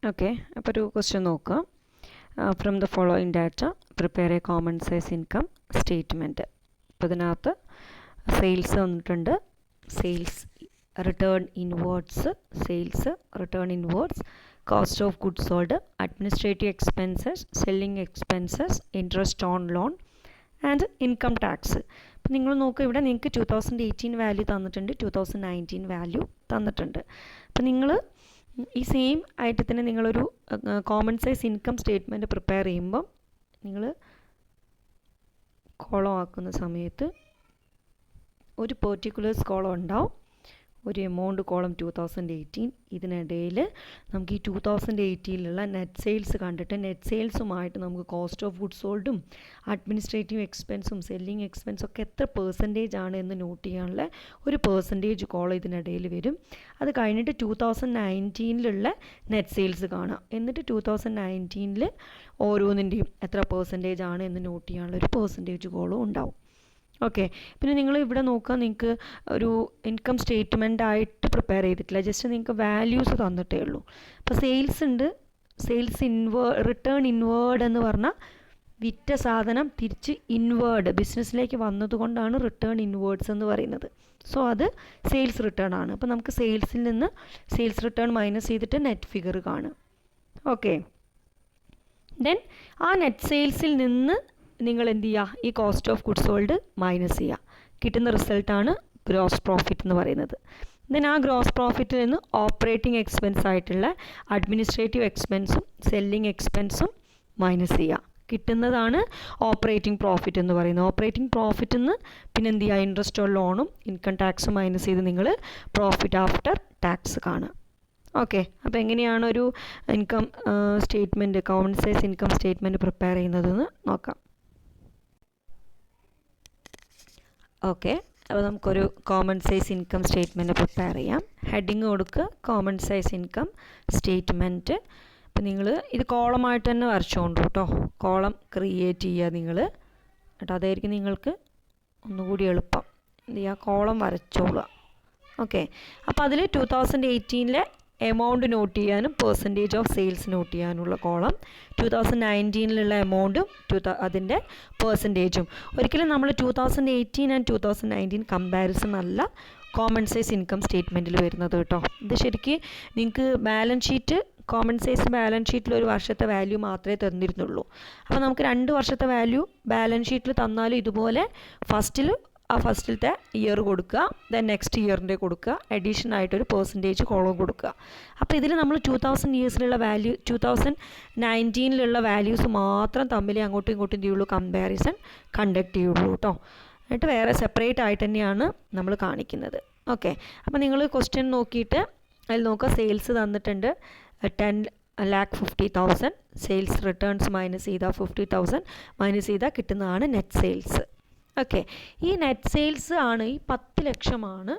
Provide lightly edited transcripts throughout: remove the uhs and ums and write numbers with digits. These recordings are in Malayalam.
ഓക്കെ, അപ്പോൾ ഒരു ക്വസ്റ്റ്യൻ നോക്കുക. From the following data prepare A common size income statement. അപ്പോൾ ഇതിനകത്ത് സെയിൽസ് വന്നിട്ടുണ്ട്, sales return inwards, sales return inwards, cost of goods sold, administrative expenses, selling expenses, interest on loan and income tax. അപ്പോൾ നിങ്ങൾ നോക്കുക, ഇവിടെ നിങ്ങൾക്ക് 2018 വാല്യൂ തന്നിട്ടുണ്ട്, 2019 വാല്യൂ തന്നിട്ടുണ്ട്. അപ്പോൾ നിങ്ങൾ ഈ സെയിം ആയിട്ട് തന്നെ നിങ്ങളൊരു common size income statement prepare ചെയ്യുമ്പം നിങ്ങൾ കോളം ആക്കുന്ന സമയത്ത് ഒരു പെർട്ടിക്കുലേഴ്സ് കോളം ഉണ്ടാവും, ഒരു എമൗണ്ട് കോളം 2018. ഇതിനിടയിൽ നമുക്ക് ഈ 2018 നെറ്റ് സെയിൽസ് കണ്ടിട്ട് നെറ്റ് സെയിൽസുമായിട്ട് നമുക്ക് കോസ്റ്റ് ഓഫ് ഗുഡ്സ് സോൾഡും അഡ്മിനിസ്ട്രേറ്റീവ് എക്സ്പെൻസും സെല്ലിംഗ് എക്സ്പെൻസും ഒക്കെ എത്ര പെർസെൻറ്റേജ് ആണ് എന്ന് നോട്ട് ചെയ്യാനുള്ള ഒരു പെർസെൻറ്റേജ് കോളം ഇതിനിടയിൽ വരും. അത് കഴിഞ്ഞിട്ട് 2019 നെറ്റ് സെയിൽസ് കാണാം. എന്നിട്ട് 2019 ഓരോന്നിൻ്റെയും എത്ര പെർസെൻറ്റേജ് ആണ് എന്ന് നോട്ട് ചെയ്യാനുള്ള ഒരു പെർസെൻറ്റേജ് കോളും ഉണ്ടാവും. ഓക്കെ, പിന്നെ നിങ്ങൾ ഇവിടെ നോക്കുക, നിങ്ങൾക്ക് ഒരു ഇൻകം സ്റ്റേറ്റ്മെൻ്റ് ആയിട്ട് പ്രിപ്പയർ ചെയ്തിട്ടില്ല, ജസ്റ്റ് നിങ്ങൾക്ക് വാല്യൂസ് തന്നിട്ടേ ഉള്ളൂ. അപ്പോൾ സെയിൽസ് ഉണ്ട്, സെയിൽസ് റിട്ടേൺ ഇൻവേർഡ് എന്ന് പറഞ്ഞാൽ വിറ്റ സാധനം തിരിച്ച് ഇൻവേർഡ് ബിസിനസ്സിലേക്ക് വന്നതുകൊണ്ടാണ് റിട്ടേൺ ഇൻവേർഡ്സ് എന്ന് പറയുന്നത്. സോ അത് സെയിൽസ് റിട്ടേൺ ആണ്. അപ്പോൾ നമുക്ക് സെയിൽസിൽ നിന്ന് സെയിൽസ് റിട്ടേൺ മൈനസ് ചെയ്തിട്ട് നെറ്റ് ഫിഗർ കാണും. ഓക്കെ, ദെൻ ആ നെറ്റ് സെയിൽസിൽ നിന്ന് നിങ്ങൾ എന്ത് ചെയ്യുക, ഈ cost of goods sold minus ചെയ്യുക, കിട്ടുന്ന റിസൾട്ടാണ് ഗ്രോസ് പ്രോഫിറ്റ് എന്ന് പറയുന്നത്. ദെൻ ആ ഗ്രോസ് പ്രോഫിറ്റിൽ നിന്ന് ഓപ്പറേറ്റിംഗ് എക്സ്പെൻസ് ആയിട്ടുള്ള അഡ്മിനിസ്ട്രേറ്റീവ് എക്സ്പെൻസും സെല്ലിംഗ് എക്സ്പെൻസും മൈനസ് ചെയ്യുക, കിട്ടുന്നതാണ് ഓപ്പറേറ്റിംഗ് പ്രോഫിറ്റ് എന്ന് പറയുന്നത്. ഓപ്പറേറ്റിംഗ് പ്രോഫിറ്റിൽ നിന്ന് പിന്നെ എന്ത് ചെയ്യുക, ഇൻട്രസ്റ്റ് ഓൺ ലോണും ഇൻകം ടാക്സും മൈനസ് ചെയ്ത് നിങ്ങൾ പ്രോഫിറ്റ് ആഫ്റ്റർ ടാക്സ് കാണുക. ഓക്കെ, അപ്പോൾ എങ്ങനെയാണ് ഒരു income statement, common size income statement prepare ചെയ്യുന്നതെന്ന് നോക്കാം. ഓക്കെ, അപ്പോൾ നമുക്കൊരു common size income statement prepare ചെയ്യാം. ഹെഡിങ് കൊടുക്കുക, കോമൺ സൈസ് ഇൻകം സ്റ്റേറ്റ്മെൻറ്റ്. അപ്പോൾ നിങ്ങൾ ഇത് കോളമായിട്ട് തന്നെ വരച്ചോണ്ടു കേട്ടോ, കോളം ക്രിയേറ്റ് ചെയ്യുക നിങ്ങൾ കേട്ടോ, അതായിരിക്കും നിങ്ങൾക്ക് ഒന്നുകൂടി എളുപ്പം. എന്ത് ചെയ്യുക, കോളം വരച്ചോളുക. ഓക്കെ, അപ്പോൾ അതിൽ 2018 എമൗണ്ട് നോട്ട് ചെയ്യാനും പെർസെൻറ്റേജ് ഓഫ് സെയിൽസ് നോട്ട് ചെയ്യാനുള്ള കോളം, 2019 എമൗണ്ടും അതിൻ്റെ പെർസെൻറ്റേജും. ഒരിക്കലും നമ്മൾ 2018 ആൻഡ് 2019 കമ്പാരിസൺ അല്ല കോമൺ സൈസ് ഇൻകം സ്റ്റേറ്റ്മെൻറ്റിൽ വരുന്നത് കേട്ടോ. ഇത് ശരിക്കും നിങ്ങൾക്ക് balance sheet, common size balance ഷീറ്റിൽ ഒരു വർഷത്തെ വാല്യൂ മാത്രമേ തന്നിരുന്നുള്ളൂ. അപ്പോൾ നമുക്ക് 2 വർഷത്തെ വാല്യൂ ബാലൻസ് ഷീറ്റിൽ തന്നാലും ഇതുപോലെ ഫസ്റ്റിലത്തെ ഇയർ കൊടുക്കുക, ദെൻ നെക്സ്റ്റ് ഇയറിൻ്റെ കൊടുക്കുക, അഡീഷൻ ആയിട്ടൊരു പെർസെൻറ്റേജ് കോളം കൊടുക്കുക. അപ്പോൾ ഇതിൽ നമ്മൾ 2000 ഇയേഴ്സിലുള്ള വാല്യൂ 2019 വാല്യൂസ് മാത്രം തമ്മിൽ അങ്ങോട്ടും ഇങ്ങോട്ടും ചെയ്യുള്ളൂ കമ്പാരിസൺ കണ്ടക്ട് ചെയ്യുള്ളൂ കേട്ടോ. എന്നിട്ട് വേറെ സെപ്പറേറ്റ് ആയിട്ട് തന്നെയാണ് നമ്മൾ കാണിക്കുന്നത്. ഓക്കെ, അപ്പോൾ നിങ്ങൾ ക്വസ്റ്റ്യൻ നോക്കിയിട്ട് അതിൽ നോക്കുക, സെയിൽസ് തന്നിട്ടുണ്ട് 10,50,000, സെയിൽസ് റിട്ടേൺസ് മൈനസ് ചെയ്താൽ 50,000 മൈനസ് ചെയ്താൽ കിട്ടുന്നതാണ് നെറ്റ് സെയിൽസ്. ഓക്കെ, ഈ നെറ്റ് സെയിൽസ് ആണ്, ഈ 10 ലക്ഷമാണ്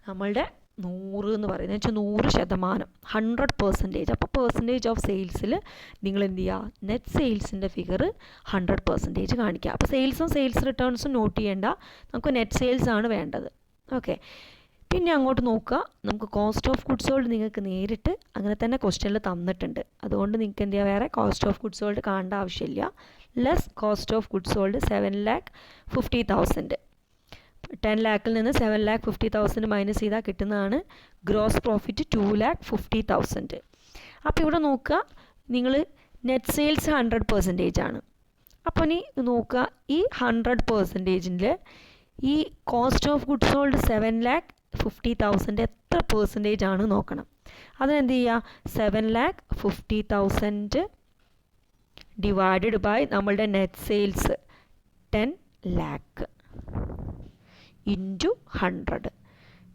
നമ്മളുടെ 100 എന്ന് പറയുന്നത്, വെച്ചാൽ 100%, 100%. അപ്പോൾ പെർസെൻറ്റേജ് ഓഫ് സെയിൽസിൽ നിങ്ങൾ എന്ത് ചെയ്യുക, നെറ്റ് സെയിൽസിൻ്റെ ഫിഗർ 100% കാണിക്കുക. അപ്പോൾ സെയിൽസും സെയിൽസ് റിട്ടേൺസും നോട്ട് ചെയ്യേണ്ട, നമുക്ക് നെറ്റ് സെയിൽസ് ആണ് വേണ്ടത്. ഓക്കെ, പിന്നെ അങ്ങോട്ട് നോക്കുക, നമുക്ക് കോസ്റ്റ് ഓഫ് ഗുഡ്സ് സോൾഡ് നിങ്ങൾക്ക് നേരിട്ട് അങ്ങനെ തന്നെ ക്വസ്റ്റ്യനിൽ തന്നിട്ടുണ്ട്, അതുകൊണ്ട് നിങ്ങൾക്ക് എന്ത് ചെയ്യുക, വേറെ കോസ്റ്റ് ഓഫ് ഗുഡ്സ് സോൾഡ് കാണേണ്ട ആവശ്യമില്ല. Less cost of goods sold 7,50,000. 10 lakhൽ നിന്ന് 7,50,000 മൈനസ് ചെയ്താൽ കിട്ടുന്നതാണ് ഗ്രോസ് പ്രോഫിറ്റ് 2,50,000. അപ്പോൾ ഇവിടെ നോക്കുക, നിങ്ങൾ നെറ്റ് സെയിൽസ് 100% ആണ്. അപ്പോൾ ഇനി നോക്കുക, ഈ 100%-ൽ ഈ കോസ്റ്റ് ഓഫ് ഗുഡ്സ് സോൾഡ് 7,50,000 എത്ര പെർസെൻറ്റേജ് ആണ് നോക്കണം. അതിനെന്ത് ചെയ്യുക, 7,50,000 ഡിവൈഡഡ് ബൈ നമ്മളുടെ നെറ്റ് സെയിൽസ് 10 lakh ഇൻറ്റു 100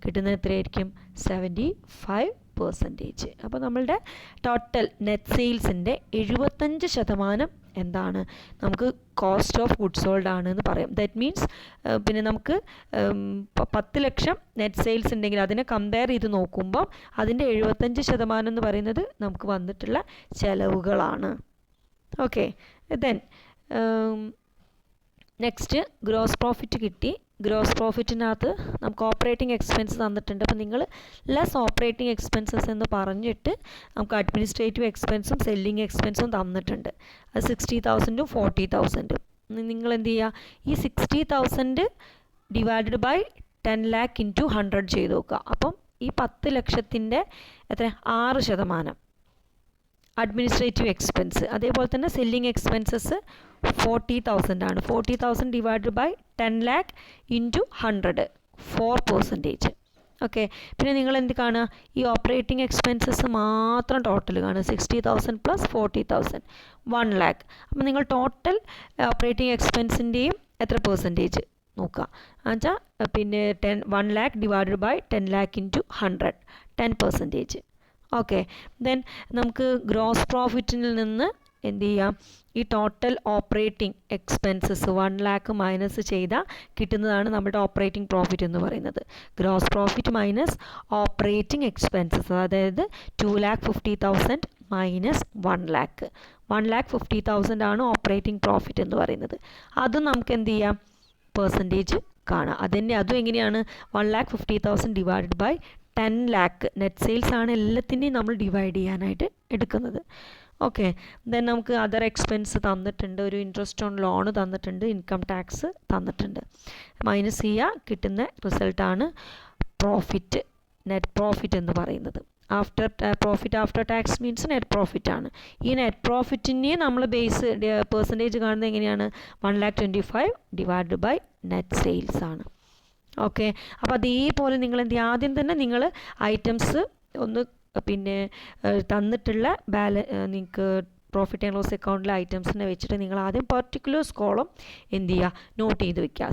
കിട്ടുന്നത് എത്രയായിരിക്കും, 75%. അപ്പോൾ നമ്മളുടെ ടോട്ടൽ നെറ്റ് സെയിൽസിൻ്റെ 75% എന്താണ്, നമുക്ക് കോസ്റ്റ് ഓഫ് ഗുഡ്സ് സോൾഡ് ആണ് എന്ന് പറയാം. ദാറ്റ് മീൻസ് പിന്നെ നമുക്ക് 10 ലക്ഷം നെറ്റ് സെയിൽസ് ഉണ്ടെങ്കിൽ അതിനെ കമ്പയർ ചെയ്ത് നോക്കുമ്പോൾ അതിൻ്റെ 75% എന്ന് പറയുന്നത് നമുക്ക് വന്നിട്ടുള്ള ചിലവുകളാണ്. Okay, then next gross profit കിട്ടി, ഗ്രോസ് പ്രോഫിറ്റിനകത്ത് നമുക്ക് ഓപ്പറേറ്റിംഗ് എക്സ്പെൻസ് തന്നിട്ടുണ്ട്. അപ്പോൾ നിങ്ങൾ ലെസ് ഓപ്പറേറ്റിംഗ് എക്സ്പെൻസസ് എന്ന് പറഞ്ഞിട്ട് നമുക്ക് അഡ്മിനിസ്ട്രേറ്റീവ് എക്സ്പെൻസും സെല്ലിംഗ് എക്സ്പെൻസും തന്നിട്ടുണ്ട്. അത് 60,000ഉം 40,000ഉം. നിങ്ങൾ എന്ത് ചെയ്യുക, ഈ 60,000 ഡിവൈഡഡ് ബൈ 10 lakh ഇൻറ്റു 100 ചെയ്ത് നോക്കുക. അപ്പം ഈ 10 ലക്ഷത്തിൻ്റെ എത്ര 6% അഡ്മിനിസ്ട്രേറ്റീവ് എക്സ്പെൻസ്. അതേപോലെ തന്നെ സെല്ലിംഗ് എക്സ്പെൻസസ് 40,000 ആണ്. 40,000 divided by 10 lakh into 100 4%. Okay, പിന്നെ നിങ്ങൾ എന്ത് കാണുക, ഈ ഓപ്പറേറ്റിംഗ് എക്സ്പെൻസസ് മാത്രം ടോട്ടൽ കാണുക. 60,000 പ്ലസ് 40,000 1 lakh. അപ്പോൾ നിങ്ങൾ ടോട്ടൽ ഓപ്പറേറ്റിംഗ് എക്സ്പെൻസിൻ്റെയും എത്ര പെർസെൻറ്റേജ് നോക്കുക എന്നുവെച്ചാൽ പിന്നെ 1 lakh divided by 10 lakh into 100 10%. Okay, then നമുക്ക് ഗ്രോസ് പ്രോഫിറ്റിൽ നിന്ന് എന്ത് ചെയ്യാം, ഈ total operating expenses 1 lakh minus ചെയ്താൽ കിട്ടുന്നതാണ് നമ്മുടെ ഓപ്പറേറ്റിംഗ് പ്രോഫിറ്റ് എന്ന് പറയുന്നത്. Gross profit minus operating expenses, അതായത് 2,50,000 മൈനസ് 1 lakh 1,50,000 ആണ് ഓപ്പറേറ്റിംഗ് പ്രോഫിറ്റ് എന്ന് പറയുന്നത്. അതും നമുക്ക് എന്ത് ചെയ്യാം, പെർസെൻറ്റേജ് കാണാം. അതും എങ്ങനെയാണ്, 1,50,000 divided by 10 lakh. Net sales ആണ് എല്ലാത്തിൻ്റെയും നമ്മൾ ഡിവൈഡ് ചെയ്യാനായിട്ട് എടുക്കുന്നത്. ഓക്കെ, ദെൻ നമുക്ക് അതർ എക്സ്പെൻസ് തന്നിട്ടുണ്ട്, ഒരു ഇൻട്രസ്റ്റ് ഓൺ ലോൺ തന്നിട്ടുണ്ട്, ഇൻകം ടാക്സ് തന്നിട്ടുണ്ട്. മൈനസ് ചെയ്യുക, കിട്ടുന്ന റിസൾട്ടാണ് പ്രോഫിറ്റ്, നെറ്റ് പ്രോഫിറ്റ് എന്ന് പറയുന്നത്. Profit after tax means net profit ആണ്. ഈ നെറ്റ് പ്രോഫിറ്റിനെ നമ്മൾ ബേസ് പെർസെൻറ്റേജ് കാണുന്നത് എങ്ങനെയാണ്, 1,25,000 ഡിവൈഡ് ബൈ നെറ്റ് സെയിൽസ് ആണ്. ഓക്കെ, അപ്പോൾ അതേപോലെ നിങ്ങൾ എന്ത് ചെയ്യുക, ആദ്യം തന്നെ നിങ്ങൾ ഐറ്റംസ് ഒന്ന് പിന്നെ തന്നിട്ടുള്ള നിങ്ങൾക്ക് പ്രോഫിറ്റ് ആൻഡ് ലോസ് അക്കൗണ്ടിലെ ഐറ്റംസിനെ വെച്ചിട്ട് നിങ്ങൾ ആദ്യം പർട്ടിക്കുലേഴ്സ് കോളം എന്ത് ചെയ്യുക, നോട്ട് ചെയ്ത് വെക്കുക.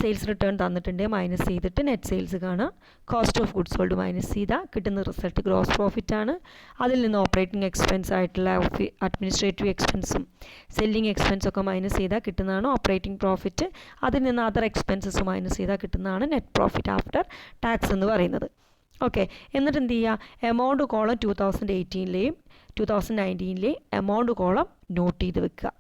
സെയിൽസ് റിട്ടേൺ തന്നിട്ടുണ്ട്, മൈനസ് ചെയ്തിട്ട് നെറ്റ് സെയിൽസ് കാണുക. Cost of goods sold minus ചെയ്താൽ കിട്ടുന്ന റിസൾട്ട് ഗ്രോസ് പ്രോഫിറ്റ് ആണ്. അതിൽ നിന്ന് ഓപ്പറേറ്റിംഗ് എക്സ്പെൻസ് ആയിട്ടുള്ള അഡ്മിനിസ്ട്രേറ്റീവ് എക്സ്പെൻസും സെല്ലിംഗ് എക്സ്പെൻസൊക്കെ മൈനസ് ചെയ്താൽ കിട്ടുന്നതാണ് ഓപ്പറേറ്റിംഗ് പ്രോഫിറ്റ്. അതിൽ നിന്ന് അതർ എക്സ്പെൻസസ് മൈനസ് ചെയ്താൽ കിട്ടുന്നതാണ് നെറ്റ് പ്രോഫിറ്റ് ആഫ്റ്റർ ടാക്സ് എന്ന് പറയുന്നത്. ഓക്കെ, എന്നിട്ട് എന്ത് ചെയ്യുക, എമൗണ്ട് കോളം 2018ലെയും 2019ലെയും എമൗണ്ട് കോളം നോട്ട് ചെയ്ത് വെക്കുക.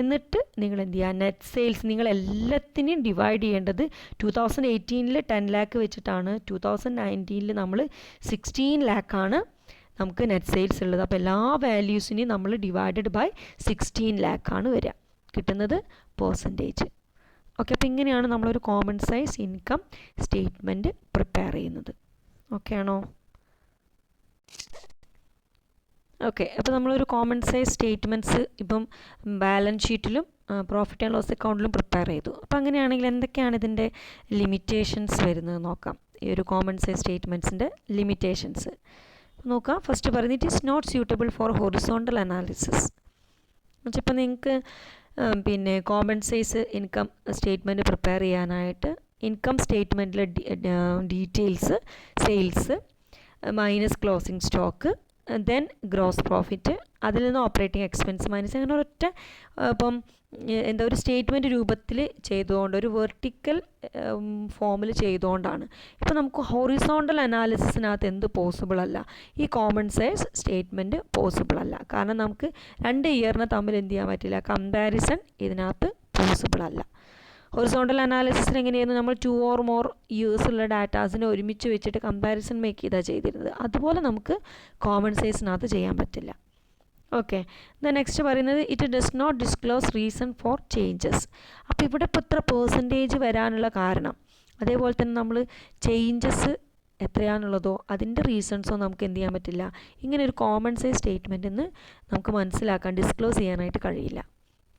എന്നിട്ട് നിങ്ങൾ എന്ത് ചെയ്യുക, നെറ്റ് സെയിൽസ് നിങ്ങൾ എല്ലാത്തിനെയും ഡിവൈഡ് ചെയ്യേണ്ടത് 2018 10 lakh വെച്ചിട്ടാണ്. 2019 നമ്മൾ 16 lakh ആണ് നമുക്ക് നെറ്റ് സെയിൽസ് ഉള്ളത്. അപ്പോൾ എല്ലാ വാല്യൂസിനെയും നമ്മൾ ഡിവൈഡഡ് ബൈ 16 lakh ആണ് വരിക, കിട്ടുന്നത് പെർസെൻറ്റേജ്. ഓക്കെ, അപ്പോൾ ഇങ്ങനെയാണ് നമ്മളൊരു common size income statement prepare ചെയ്യുന്നത്. ഓക്കെ ആണോ? ഓക്കെ, അപ്പോൾ നമ്മളൊരു കോമൺ സൈസ് സ്റ്റേറ്റ്മെൻറ്റ്സ് ഇപ്പം ബാലൻസ് ഷീറ്റിലും പ്രോഫിറ്റ് ആൻഡ് ലോസ് അക്കൗണ്ടിലും പ്രിപ്പയർ ചെയ്തു. അപ്പോൾ അങ്ങനെയാണെങ്കിൽ എന്തൊക്കെയാണ് ഇതിൻ്റെ ലിമിറ്റേഷൻസ് വരുന്നത് നോക്കാം. ഈ ഒരു കോമൺ സൈസ് സ്റ്റേറ്റ്മെൻറ്റ്സിൻ്റെ ലിമിറ്റേഷൻസ് നോക്കാം. ഫസ്റ്റ് പറയുന്നത് it is not suitable for horizontal analysis. എന്നുവെച്ചാൽ നിങ്ങൾക്ക് പിന്നെ common size income statement prepare ചെയ്യാനായിട്ട് ഇൻകം സ്റ്റേറ്റ്മെൻറ്റിലെ details, sales minus closing stock, then gross profit, അതിൽ നിന്ന് ഓപ്പറേറ്റിംഗ് എക്സ്പെൻസ് മൈനസ്, അങ്ങനെ ഒരൊറ്റ ഇപ്പം എന്താ ഒരു സ്റ്റേറ്റ്മെൻറ്റ് രൂപത്തിൽ ചെയ്തുകൊണ്ട് ഒരു വെർട്ടിക്കൽ ഫോമിൽ ചെയ്തുകൊണ്ടാണ്. ഇപ്പോൾ നമുക്ക് ഹൊറിസോണ്ടൽ അനാലിസിസിനകത്ത് എന്ത് പോസിബിൾ അല്ല, ഈ കോമൺ സൈസ് സ്റ്റേറ്റ്മെൻറ്റ് പോസിബിൾ അല്ല. കാരണം നമുക്ക് 2 ഇയറിനെ തമ്മിൽ എന്ത് ചെയ്യാൻ പറ്റില്ല, കമ്പാരിസൺ ഇതിനകത്ത് പോസിബിൾ അല്ല. ഹൊറിസോണ്ടൽ അനാലിസിസിന് എങ്ങനെയായിരുന്നു, നമ്മൾ 2 or more ഇയേഴ്സുള്ള ഡാറ്റാസിനെ ഒരുമിച്ച് വെച്ചിട്ട് കമ്പാരിസൺ മേക്ക് ചെയ്താണ് ചെയ്തിരുന്നത്. അതുപോലെ നമുക്ക് കോമൺ സൈസിനകത്ത് ചെയ്യാൻ പറ്റില്ല. ഓക്കെ, നെക്സ്റ്റ് പറയുന്നത് it does not disclose reason for changes. അപ്പോൾ ഇവിടെ ഇപ്പോൾ ഇത്ര പെർസെൻറ്റേജ് വരാനുള്ള കാരണം, അതേപോലെ തന്നെ നമ്മൾ ചേഞ്ചസ് എത്രയാണുള്ളതോ അതിൻ്റെ റീസൺസോ നമുക്ക് എന്ത് ചെയ്യാൻ പറ്റില്ല. ഇങ്ങനെ ഒരു കോമൺ സൈസ് സ്റ്റേറ്റ്മെൻറ്റിൽ നിന്ന് നമുക്ക് മനസ്സിലാക്കാൻ, ഡിസ്ക്ലോസ് ചെയ്യാനായിട്ട് കഴിയില്ല.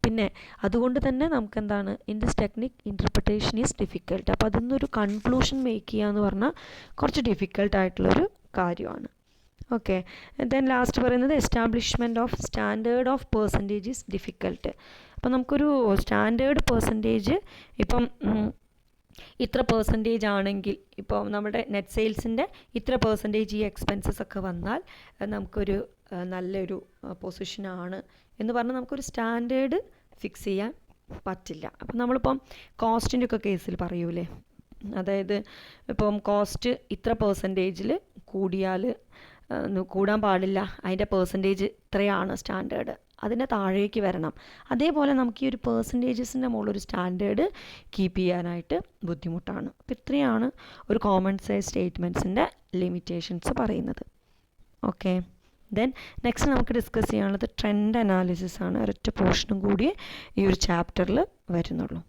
പിന്നെ അതുകൊണ്ട് തന്നെ നമുക്ക് എന്താണ്, in this technique interpretation is difficult. അപ്പോൾ അതിൽ നിന്നൊരു കൺക്ലൂഷൻ മേക്ക് ചെയ്യുക എന്ന് പറഞ്ഞാൽ കുറച്ച് ഡിഫിക്കൽട്ടായിട്ടുള്ളൊരു കാര്യമാണ്. ഓക്കെ, ദെൻ ലാസ്റ്റ് പറയുന്നത് establishment of standard of percentage is difficult. അപ്പോൾ നമുക്കൊരു സ്റ്റാൻഡേർഡ് പെർസെൻറ്റേജ് ഇപ്പം ഇത്ര പെർസെൻറ്റേജ് ആണെങ്കിൽ, ഇപ്പോൾ നമ്മുടെ നെറ്റ് സെയിൽസിൻ്റെ ഇത്ര പെർസെൻറ്റേജ് ഈ എക്സ്പെൻസസ് ഒക്കെ വന്നാൽ നമുക്കൊരു നല്ലൊരു പൊസിഷനാണ് എന്ന് പറഞ്ഞാൽ നമുക്കൊരു സ്റ്റാൻഡേർഡ് ഫിക്സ് ചെയ്യാൻ പറ്റില്ല. അപ്പം നമ്മളിപ്പം കോസ്റ്റിൻ്റെ ഒക്കെ കേസിൽ പറയൂലേ, അതായത് ഇപ്പം കോസ്റ്റ് ഇത്ര പെർസെൻറ്റേജിൽ കൂടാൻ പാടില്ല, അതിൻ്റെ പെർസെൻറ്റേജ് ഇത്രയാണ് സ്റ്റാൻഡേർഡ് അതിൻ്റെ താഴേക്ക് വരണം. അതേപോലെ നമുക്ക് ഈ ഒരു പെർസെൻറ്റേജസിൻ്റെ മുകളിൽ ഒരു സ്റ്റാൻഡേർഡ് കീപ്പ് ചെയ്യാനായിട്ട് ബുദ്ധിമുട്ടാണ്. അപ്പോൾ ഇത്രയാണ് ഒരു കോമൺ സൈസ് സ്റ്റേറ്റ്മെൻറ്റ്സിൻ്റെ ലിമിറ്റേഷൻസ് പറയുന്നത്. ഓക്കെ, ദെൻ നെക്സ്റ്റ് നമുക്ക് ഡിസ്കസ് ചെയ്യാനുള്ളത് ട്രെൻഡ് അനാലിസിസ് ആണ്. ഒരൊറ്റ പോർഷനും കൂടി ഈ ഒരു ചാപ്റ്ററിൽ വരുന്നുള്ളൂ.